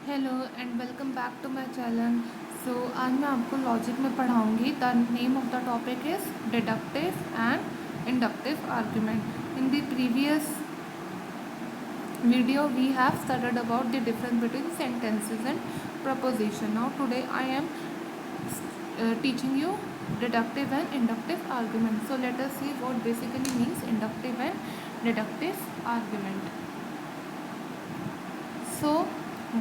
Hello and welcome back to my channel. So आज मैं आपको लॉजिक में पढ़ाऊंगी। The name of the topic is deductive and inductive argument. In the previous video we have studied about the difference between sentences and proposition. Now today I am teaching you deductive and inductive argument. So let us see what basically means inductive and deductive argument. So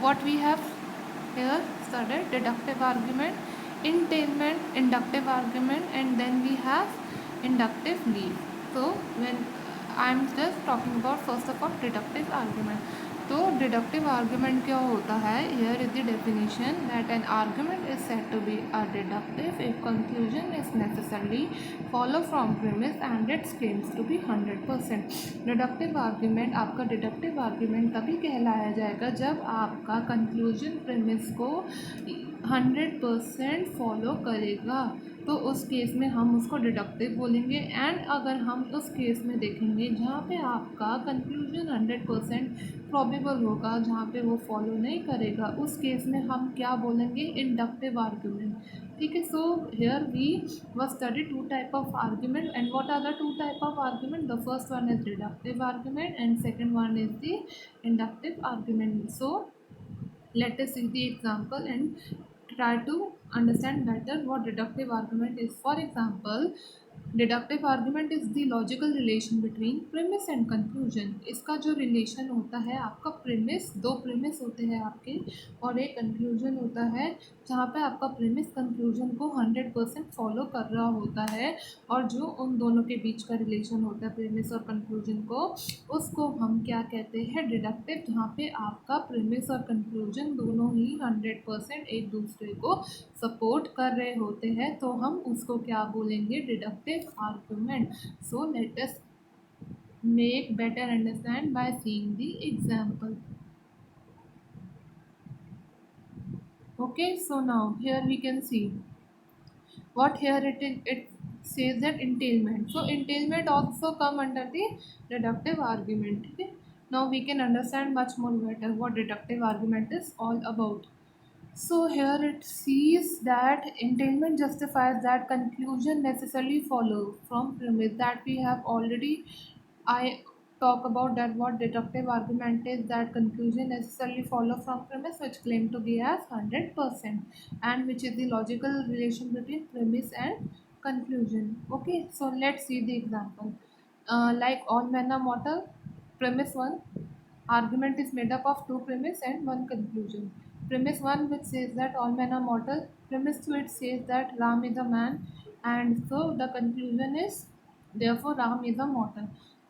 what we have here studied deductive argument, entailment, inductive argument, and then we have inductive leave. So when I am just talking about first of all deductive argument. तो deductive argument क्या होता है? Here is the definition that an argument is said to be a deductive if conclusion is necessarily follow from premise and its claims to be 100%। Deductive argument आपका deductive argument तभी कहलाया जाएगा जब आपका conclusion premise को 100% follow करेगा, तो उस केस में हम उसको डिडक्टिव बोलेंगे। एंड अगर हम उस केस में देखेंगे जहाँ पे आपका कंक्लूजन 100% प्रॉबेबल होगा, जहाँ पे वो फॉलो नहीं करेगा, उस केस में हम क्या बोलेंगे? Inductive argument. ठीक है। So here we we study two type of argument and what are the two type of argument? The first one is deductive argument and second one is the inductive argument. So let us see the example and try to understand better what deductive argument is. For example, deductive argument is the logical relation between premise and conclusion. इसका जो relation होता है आपका premise, दो premise होते हैं आपके और एक कंक्लूजन होता है, जहाँ पे आपका प्रीमिस कंक्लूजन को 100% फॉलो कर रहा होता है, और जो उन दोनों के बीच का रिलेशन होता है प्रीमिस और कंक्लूजन को, उसको हम क्या कहते हैं? डिडक्टिव। जहाँ पे आपका प्रीमिस और कंक्लूजन दोनों ही 100% एक दूसरे को सपोर्ट कर रहे होते हैं, तो हम उसको क्या बोलेंगे? Deductive argument. So let us make better understand by seeing the example. Okay, so now here we can see what here it says that entailment. So entailment also come under the deductive argument. Okay, now we can understand much more better what deductive argument is all about. So here it sees that entailment justifies that conclusion necessarily follow from premise that we have already. I talk about that what deductive argument is, that conclusion necessarily follow from premise which claim to be as 100%, and which is the logical relation between premise and conclusion. Okay, so let's see the example. Like all men are mortal, premise 1, argument is made up of two premise and one conclusion. Premise 1 which says that all men are mortal, premise 2 it says that Ram is a man, and so the conclusion is therefore Ram is a mortal.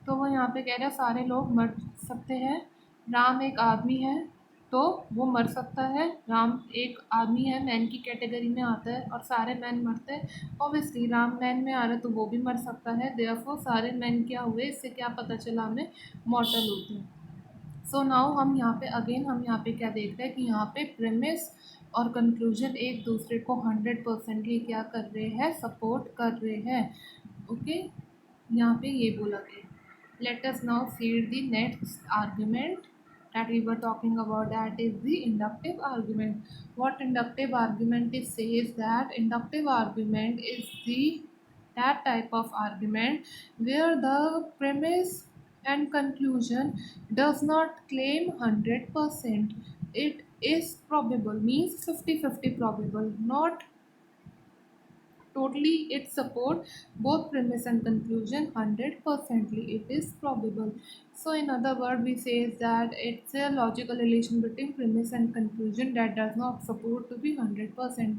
तो वो यहाँ पे कह रहे हैं सारे लोग मर सकते हैं, राम एक आदमी है तो वो मर सकता है। राम एक आदमी है, मैन की कैटेगरी में आता है, और सारे मैन मरते हैं। ऑब्वियसली राम मैन में आ रहा है तो वो भी मर सकता है, देयरफॉर सारे मैन क्या हुए? इससे क्या पता चला हमें? मॉर्टल होते हैं। सो नाउ हम यहाँ पे अगेन हम यहाँ पे क्या देख रहे हैं कि यहाँ पे प्रेमिस और कंक्लूजन एक दूसरे को 100%ली क्या कर रहे हैं? सपोर्ट कर रहे हैं। ओके, यहाँ पे ये बोला गया। Let us now see the next argument that we were talking about, that is the inductive argument. What inductive argument is says that inductive argument is the that type of argument where the premise and conclusion does not claim 100%. It is probable, means 50-50 probable, not totally it support both premise and conclusion 100%ly, it is probable. So in other word we say that it's a logical relation between premise and conclusion that does not support to be 100%.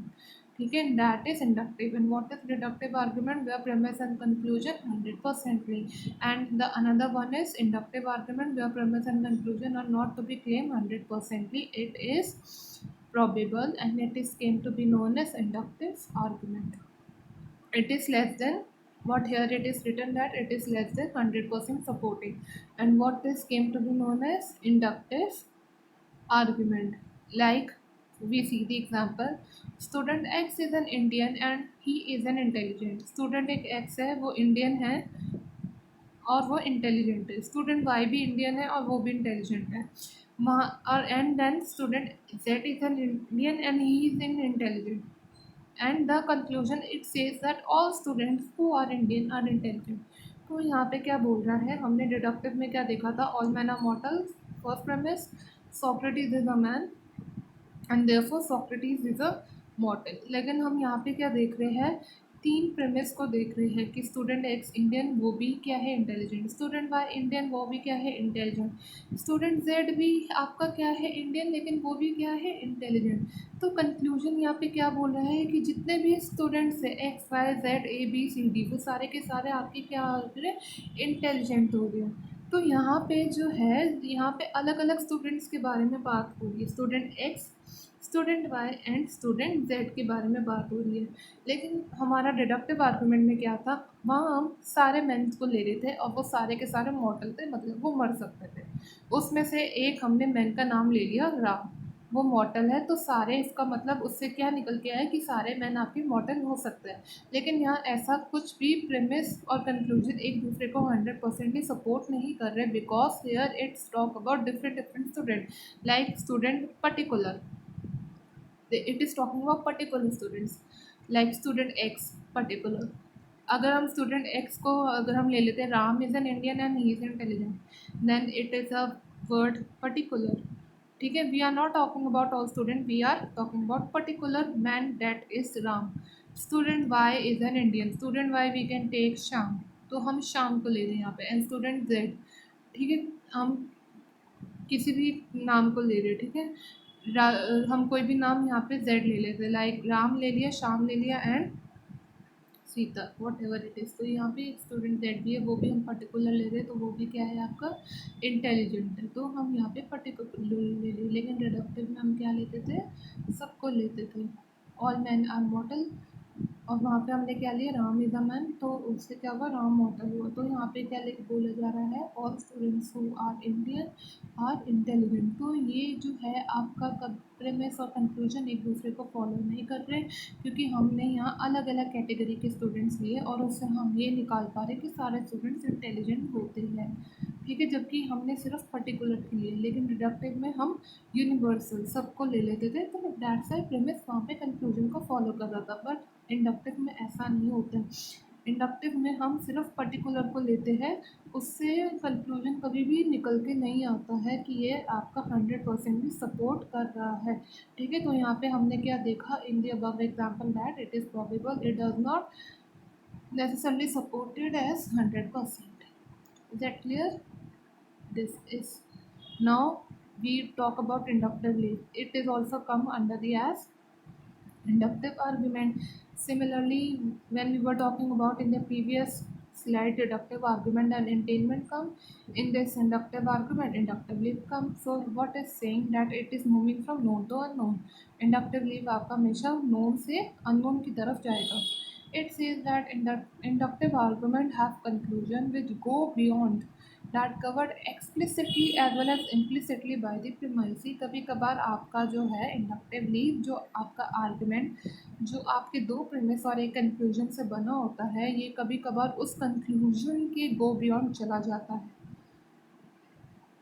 ठीक है, that is inductive. And what is deductive argument? Where premise and conclusion 100%ly. And the another one is inductive argument where premise and conclusion are not to be claimed 100%ly, it is probable, and it is came to be known as inductive argument. It is less than what here it is written that it is less than 100% supporting, and what this came to be known as inductive argument. Like we see the example, student X is an Indian and he is an intelligent. Student एक X है, वो Indian है और वो intelligent है। Student Y भी Indian है और वो भी इंटेलिजेंट है। वहाँ और and then student Z is an Indian and he is in intelligent, and the conclusion it says that all students who are Indian are intelligent. तो यहाँ पे क्या बोल रहा है, हमने डिडक्टिव में क्या देखा था, all man are mortal, first premise, Socrates is a man and therefore Socrates is a mortal. लेकिन हम यहाँ पे क्या देख रहे हैं, तीन प्रेमिस को देख रहे हैं कि स्टूडेंट एक्स इंडियन वो भी क्या है इंटेलिजेंट, स्टूडेंट वाई इंडियन वो भी क्या है इंटेलिजेंट, स्टूडेंट जेड भी आपका क्या है इंडियन लेकिन वो भी क्या है इंटेलिजेंट। तो कंक्लूजन यहाँ पे क्या बोल रहा है कि जितने भी स्टूडेंट्स है X Y Z A B C D वो सारे के सारे आपके क्या हो गए, इंटेलिजेंट हो गए। तो यहाँ पे जो है, यहाँ पे अलग अलग स्टूडेंट्स के बारे में बात हो रही है, student X, student Y and student Z के बारे में बात हो रही है। लेकिन हमारा डिडक्टिव आर्गूमेंट में क्या था, वहाँ हम सारे मेंस को ले रहे थे और वो सारे के सारे मॉडल थे, मतलब वो मर सकते थे। उसमें से एक हमने मैन का नाम ले लिया राम, वो मॉर्टल है, तो सारे इसका मतलब उससे क्या निकल के आया कि सारे मैन आपके मॉर्टल हो सकते हैं। लेकिन यहाँ ऐसा कुछ भी प्रेमिस और कंक्लूजन एक दूसरे को 100% सपोर्ट नहीं कर रहे, because here it's talk about different different student, like student particular, it is talking about particular students, like student x particular. अगर हम स्टूडेंट एक्स को अगर हम ले लेते हैं, Ram is an Indian and he is intelligent, then it is a word particular. ठीक है, we are not talking about all student, we are talking about particular man that is Ram. Student Y is an Indian, student Y we can take Shyam, तो हम श्याम को ले रहे हैं यहाँ पे, एंड स्टूडेंट जेड, ठीक है, हम किसी भी नाम को ले रहे हैं, ठीक है, हम कोई भी नाम यहाँ पे जेड ले लेते हैं, लाइक राम ले लिया, श्याम ले लिया and Sita, what ever it is. तो यहाँ पे एक स्टूडेंट जेड भी है, वो भी हम पर्टिकुलर ले रहे हैं, तो वो भी क्या है आपका इंटेलिजेंट है, तो हम यहाँ पे पर्टिकुलर ले रहे, लेकिन रिडक्टिव में हम क्या लेते थे, सबको लेते थे, ऑल मैन आर मॉर्टल, और वहाँ पे हमने क्या लिया, राम इज़ अ मैन, तो उससे क्या हुआ, राम मॉर्टल हुआ। तो यहाँ पे क्या लिख बोला जा रहा है, all students who are Indian are intelligent. तो ये जो है आपका प्रेमिस और कंक्लूजन एक दूसरे को फॉलो नहीं कर रहे, क्योंकि हमने यहाँ अलग अलग कैटेगरी के स्टूडेंट्स लिए और उससे हम ये निकाल पा रहे कि सारे स्टूडेंट्स इंटेलिजेंट होते हैं, ठीक है, जबकि हमने सिर्फ पर्टिकुलर के लिए, लेकिन डिडक्टिव में हम यूनिवर्सल सबको ले लेते थे, तो दैट्स वाई प्रेमिस वहाँ पे कंक्लूजन को फॉलो कर रहा था। बट इंडक्टिव में ऐसा नहीं होता है, इंडक्टिव में हम सिर्फ पर्टिकुलर को लेते हैं, उससे कंक्लूजन कभी भी निकल के नहीं आता है कि ये आपका 100% भी सपोर्ट कर रहा है, ठीक है। तो यहाँ पे हमने क्या देखा, in the above example that it is probable it does not necessarily supported as 100%. Is that clear? This is now we talk about inductive leaf. It is also come under the as inductive argument. Similarly, when we were talking about in the previous slide, deductive argument and entailment come, in this inductive argument inductive leaf come. So what is saying that it is moving from known to unknown, inductive leaf आपका हमेशा known से unknown की तरफ जाएगा। It says that inductive argument have conclusion which go beyond that covered explicitly as well as implicitly by the premise। कभी कभार आपका जो है इंडक्टिवली जो आपका आर्गुमेंट जो आपके दो प्रीमिस और एक कंक्लूजन से बना होता है, ये कभी कभार उस कंक्लूजन के गो बियॉन्ड चला जाता है,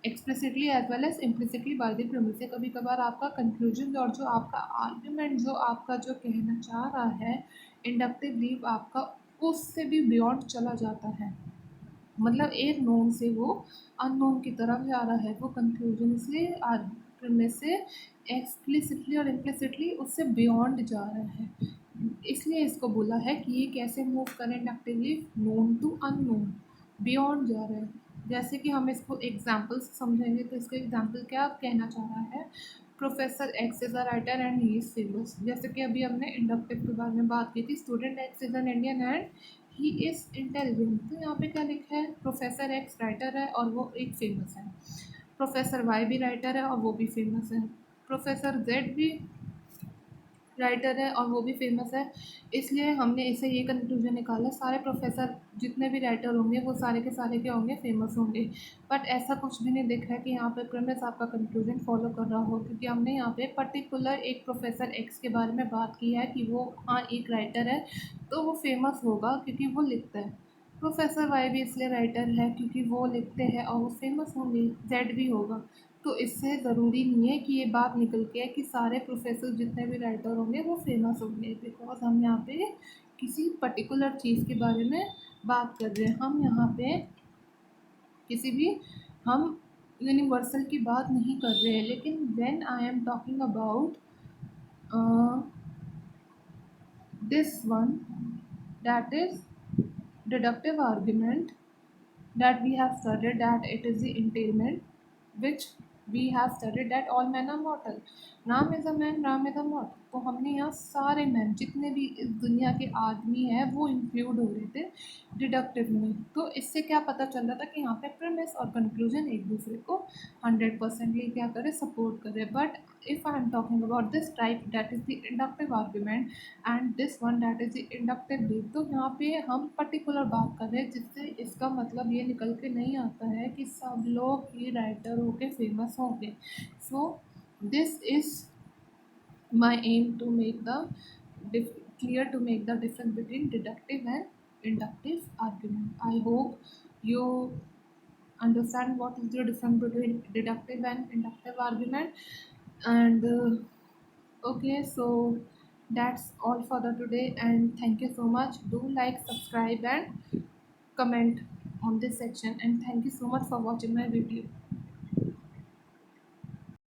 explicitly as well as implicitly by the premise से। कभी कभार आपका कंक्लूजन और जो आपका आर्गुमेंट जो आपका जो कहना चाह रहा है इंडक्टिव लीव आपका, उससे भी बियॉन्ड चला जाता है, मतलब एक नोन से वो अननोन की तरफ जा रहा है, वो कंक्लूजन से प्रीमिस से एक्सप्लिसिटली और इम्प्लिसिटली उससे बियॉन्ड जा रहा है। इसलिए इसको बोला है कि ये कैसे मूव करें inductively, known to unknown, beyond जा रहा है। जैसे कि हम इसको एग्जाम्पल से समझेंगे, तो इसका एग्जाम्पल क्या कहना चाह रहा है, professor x is a writer and he is famous. जैसे कि अभी हमने इंडक्टिव के बारे में बात की थी, student x is an Indian and he is intelligent. तो यहाँ पे क्या लिखा है, प्रोफेसर एक्स राइटर है और वो एक फेमस है, प्रोफेसर वाई भी राइटर है और वो भी फेमस है, प्रोफेसर जेड भी राइटर है और वो भी फेमस है। इसलिए हमने इसे ये कंक्लूजन निकाला, सारे प्रोफेसर जितने भी राइटर होंगे वो सारे के सारे क्या होंगे, फेमस होंगे। बट ऐसा कुछ भी नहीं दिख रहा है कि यहाँ पे प्रीमिस आपका कंक्लूजन फॉलो कर रहा हो, क्योंकि हमने यहाँ पे पर्टिकुलर एक प्रोफेसर एक्स के बारे में बात की है कि वो हाँ एक राइटर है, तो वो फेमस होगा क्योंकि वो लिखता है। प्रोफेसर वाई भी इसलिए राइटर है क्योंकि वो लिखते हैं और वो फेमस होंगे, जेड भी होगा। तो इससे ज़रूरी नहीं है कि ये बात निकल के है कि सारे प्रोफेसर जितने भी राइटर होंगे वो फेमस होंगे, बिकॉज हम यहाँ पे किसी पर्टिकुलर चीज़ के बारे में बात कर रहे हैं। हम यहाँ पे किसी भी हम यूनिवर्सल की बात नहीं कर रहे हैं। लेकिन when I am talking about this one, that is deductive argument, that we have studied that it is the entailment, which we have studied that all men are mortal. Ram is a man, Ram is a mortal. तो हमने यहाँ सारे man जितने भी इस दुनिया के आदमी हैं वो इंक्लूड हो रहे थे डिडक्टिव में। तो इससे क्या पता चल रहा था कि यहाँ पे प्रेमिस और कंक्लूजन एक दूसरे को 100% क्या करे, सपोर्ट करे। But if I am talking about this type, that is the inductive argument, and this one that is the inductive belief, तो यहाँ पे हम पर्टिकुलर बात कर रहे हैं, जिससे इसका मतलब ये निकल के नहीं आता है कि सब लोग ही राइटर होके फेमस होंगे। So this is my aim to make the clear to make the difference between deductive and inductive argument. I hope you understand what is the difference between deductive and inductive argument. And okay, so that's all for the today, and thank you so much. Do like, subscribe and comment on this section, and thank you so much for watching my video.